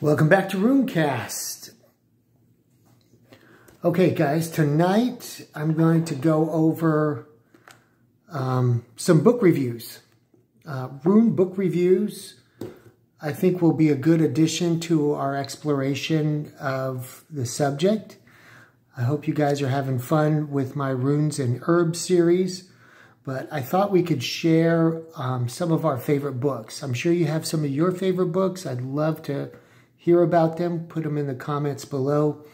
Welcome back to Runecast. Okay, guys, tonight I'm going to go over some book reviews. Rune book reviews, I think, will be a good addition to our exploration of the subject. I hope you guys are having fun with my Runes and Herbs series, but I thought we could share some of our favorite books. I'm sure you have some of your favorite books. I'd love to hear about them. Put them in the comments below.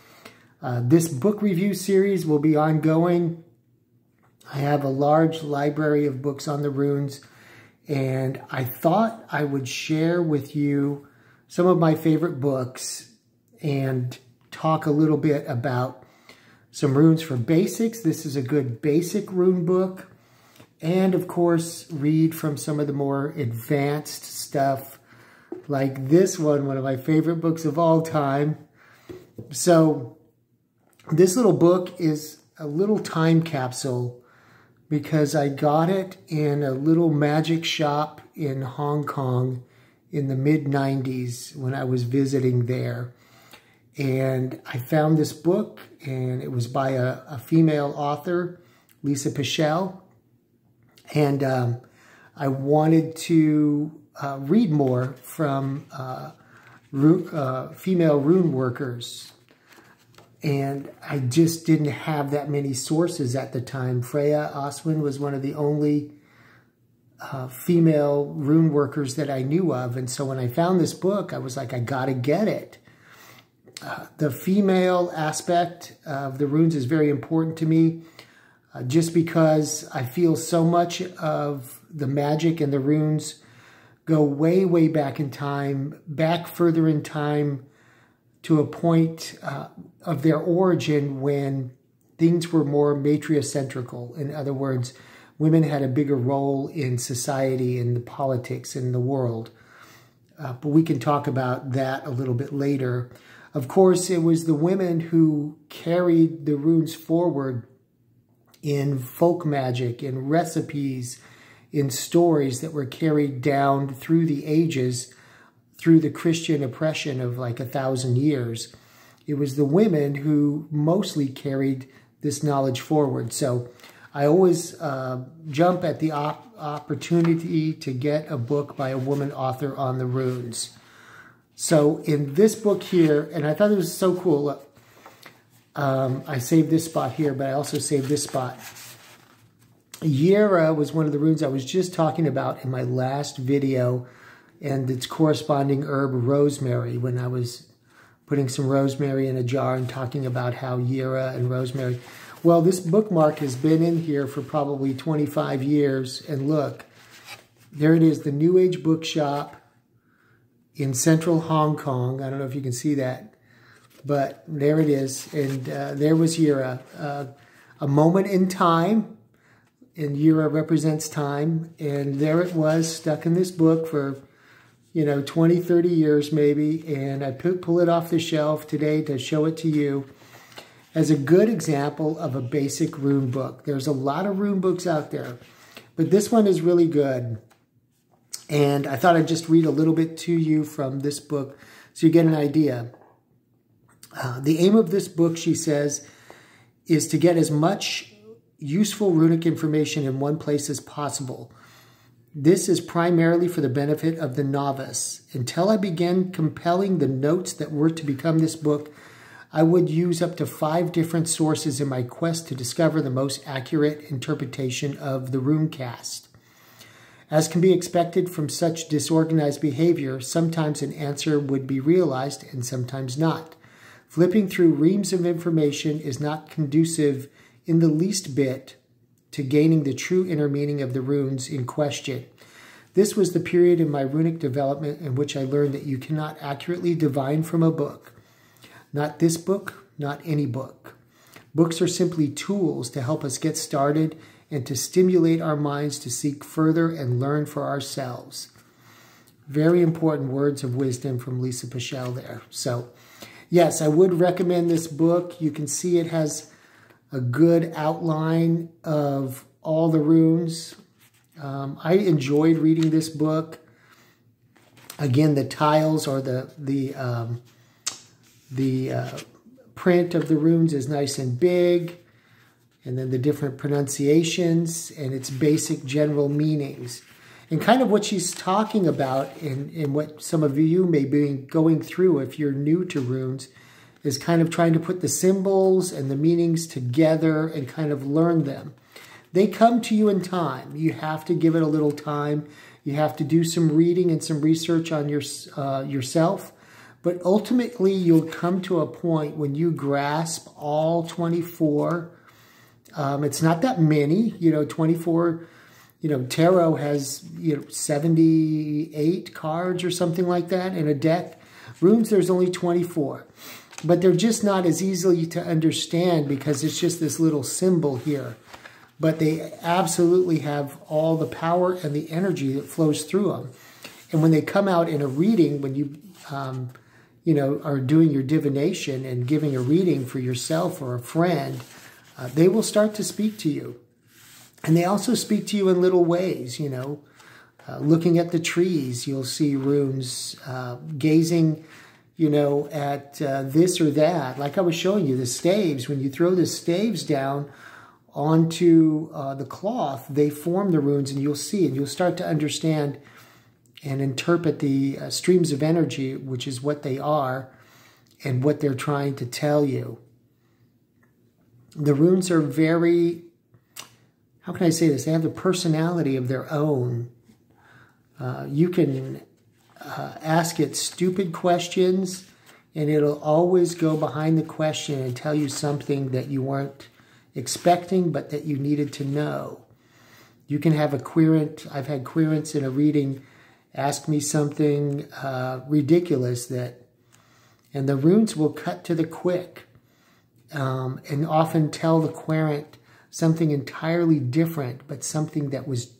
This book review series will be ongoing. I have a large library of books on the runes, and I thought I would share with you some of my favorite books and talk a little bit about some runes for basics. This is a good basic rune book. And of course, read from some of the more advanced stuff, like this one of my favorite books of all time. So this little book is a little time capsule because I got it in a little magic shop in Hong Kong in the mid-90s when I was visiting there. And I found this book, and it was by a female author, Lisa Peschel. And I wanted to read more from female rune workers. And I just didn't have that many sources at the time. Freya Aswynn was one of the only female rune workers that I knew of. And so when I found this book, I was like, I gotta get it. The female aspect of the runes is very important to me. Just because I feel so much of the magic and the runes go way, way back in time, back further in time to a point of their origin when things were more matricentrical. In other words, women had a bigger role in society and the politics in the world. But we can talk about that a little bit later. Of course, it was the women who carried the runes forward in folk magic, in recipes, in stories that were carried down through the ages, through the Christian oppression of like 1,000 years. It was the women who mostly carried this knowledge forward. So I always jump at the opportunity to get a book by a woman author on the runes. So in this book here, and I thought it was so cool, look, I saved this spot here, but I also saved this spot. Yggdrasil was one of the runes I was just talking about in my last video, and its corresponding herb, rosemary, when I was putting some rosemary in a jar and talking about how Yggdrasil and rosemary. Well, this bookmark has been in here for probably 25 years, and look, there it is, the New Age bookshop in central Hong Kong. I don't know if you can see that, but there it is, and there was Yggdrasil, a moment in time, and Yggdrasil represents time, and there it was, stuck in this book for, 20, 30 years maybe, and I pull it off the shelf today to show it to you as a good example of a basic rune book. There's a lot of rune books out there, but this one is really good, and I thought I'd just read a little bit to you from this book so you get an idea. The aim of this book, she says, is to get as much useful runic information in one place as possible. This is primarily for the benefit of the novice. Until I began compiling the notes that were to become this book, I would use up to 5 different sources in my quest to discover the most accurate interpretation of the runecast. As can be expected from such disorganized behavior, sometimes an answer would be realized and sometimes not. Flipping through reams of information is not conducive in the least bit to gaining the true inner meaning of the runes in question. This was the period in my runic development in which I learned that you cannot accurately divine from a book. Not this book, not any book. Books are simply tools to help us get started and to stimulate our minds to seek further and learn for ourselves. Very important words of wisdom from Lisa Peschel there. So, yes, I would recommend this book. You can see it has a good outline of all the runes. I enjoyed reading this book. Again, the tiles or the print of the runes is nice and big. And then the different pronunciations and its basic general meanings. And kind of what she's talking about and what some of you may be going through if you're new to runes is kind of trying to put the symbols and the meanings together and kind of learn them. They come to you in time. You have to give it a little time. You have to do some reading and some research on yourself. But ultimately, you'll come to a point when you grasp all 24. It's not that many, 24, tarot has, 78 cards or something like that in a deck. Runes, there's only 24. But they're just not as easily to understand because it's just this little symbol here. But they absolutely have all the power and the energy that flows through them. And when they come out in a reading, when you, are doing your divination and giving a reading for yourself or a friend, they will start to speak to you. And they also speak to you in little ways, looking at the trees, you'll see runes, gazing, at this or that. Like I was showing you, the staves, when you throw the staves down onto the cloth, they form the runes, and you'll see, and you'll start to understand and interpret the streams of energy, which is what they are and what they're trying to tell you. The runes are very, how can I say this? They have a personality of their own. You can ask it stupid questions, and it'll always go behind the question and tell you something that you weren't expecting, but that you needed to know. You can have a querent, I've had querents in a reading, ask me something ridiculous and the runes will cut to the quick. And often tell the querent something entirely different, but something that was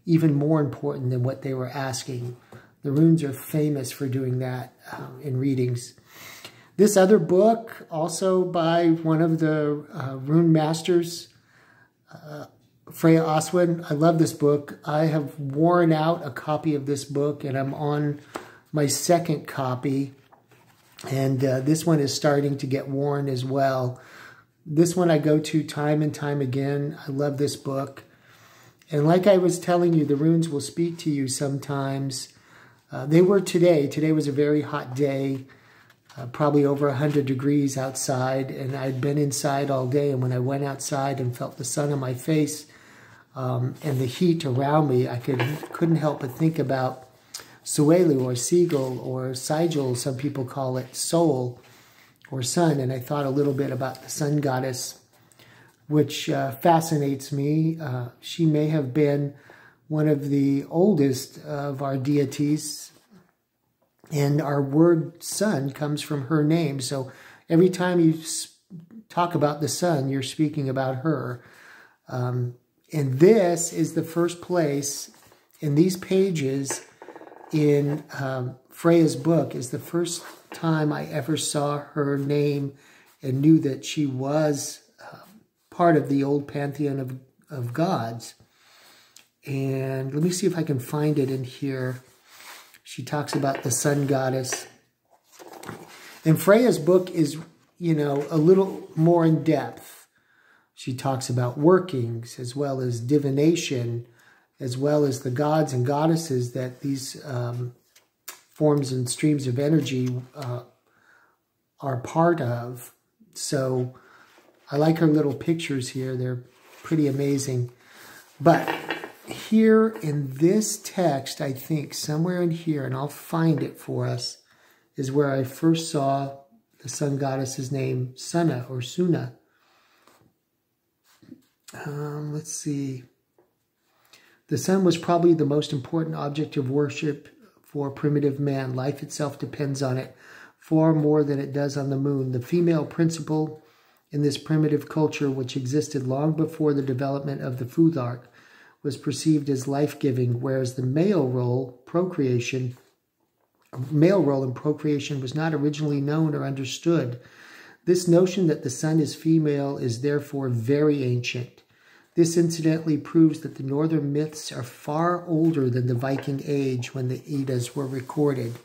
even more important than what they were asking. The runes are famous for doing that in readings. This other book, also by one of the rune masters, Freya Aswynn, I love this book. I have worn out a copy of this book, and I'm on my second copy. And this one is starting to get worn as well. This one I go to time and time again. I love this book. And like I was telling you, the runes will speak to you sometimes. They were today. Today was a very hot day, probably over 100 degrees outside. And I'd been inside all day. And when I went outside and felt the sun on my face and the heat around me, I couldn't help but think about Suelu or Seagull or Sigil, some people call it soul or sun. And I thought a little bit about the sun goddess, which fascinates me. She may have been one of the oldest of our deities. And our word sun comes from her name. So every time you talk about the sun, you're speaking about her. And this is the first place in these pages in Freya's book is the first time I ever saw her name and knew that she was part of the old pantheon of gods. And let me see if I can find it in here. She talks about the sun goddess. And Freya's book is, a little more in depth. She talks about workings as well as divination, as well as the gods and goddesses that these forms and streams of energy are part of. So I like her little pictures here. They're pretty amazing. But here in this text, I think somewhere in here, and I'll find it for us, is where I first saw the sun goddess's name, Sunna or Suna. Let's see. The sun was probably the most important object of worship for primitive man. Life itself depends on it far more than it does on the moon. The female principle in this primitive culture, which existed long before the development of the Futhark, was perceived as life-giving, whereas the male role in procreation was not originally known or understood. This notion that the sun is female is therefore very ancient. This incidentally proves that the northern myths are far older than the Viking Age when the Eddas were recorded.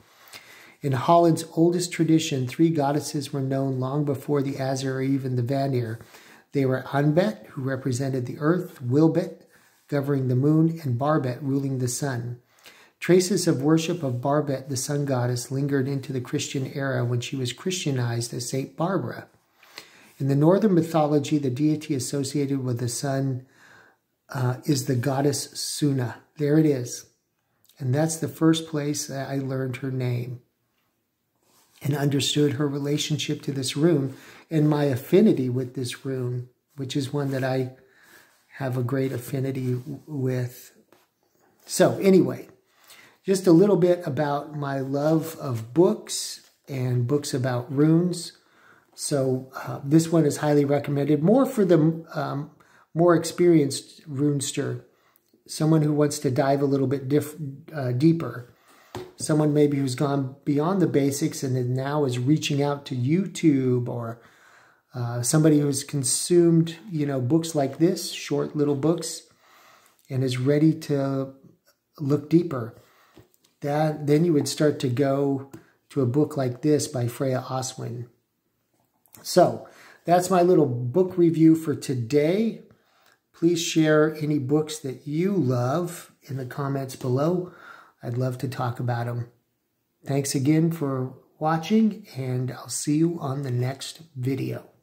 In Holland's oldest tradition, 3 goddesses were known long before the Azir or even the Vanir. They were Anbet, who represented the earth, Wilbet, governing the moon, and Barbet, ruling the sun. Traces of worship of Barbet, the sun goddess, lingered into the Christian era when she was Christianized as Saint Barbara. In the northern mythology, the deity associated with the sun is the goddess Suna. There it is. And that's the first place that I learned her name and understood her relationship to this rune and my affinity with this rune, which is one that I have a great affinity with. So anyway, just a little bit about my love of books and books about runes. So this one is highly recommended, more for the more experienced runester, someone who wants to dive a little bit deeper, someone maybe who's gone beyond the basics and now is reaching out to YouTube, or somebody who's consumed, books like this, short little books, and is ready to look deeper. Then you would start to go to a book like this by Freya Aswynn. So that's my little book review for today. Please share any books that you love in the comments below. I'd love to talk about them. Thanks again for watching, and I'll see you on the next video.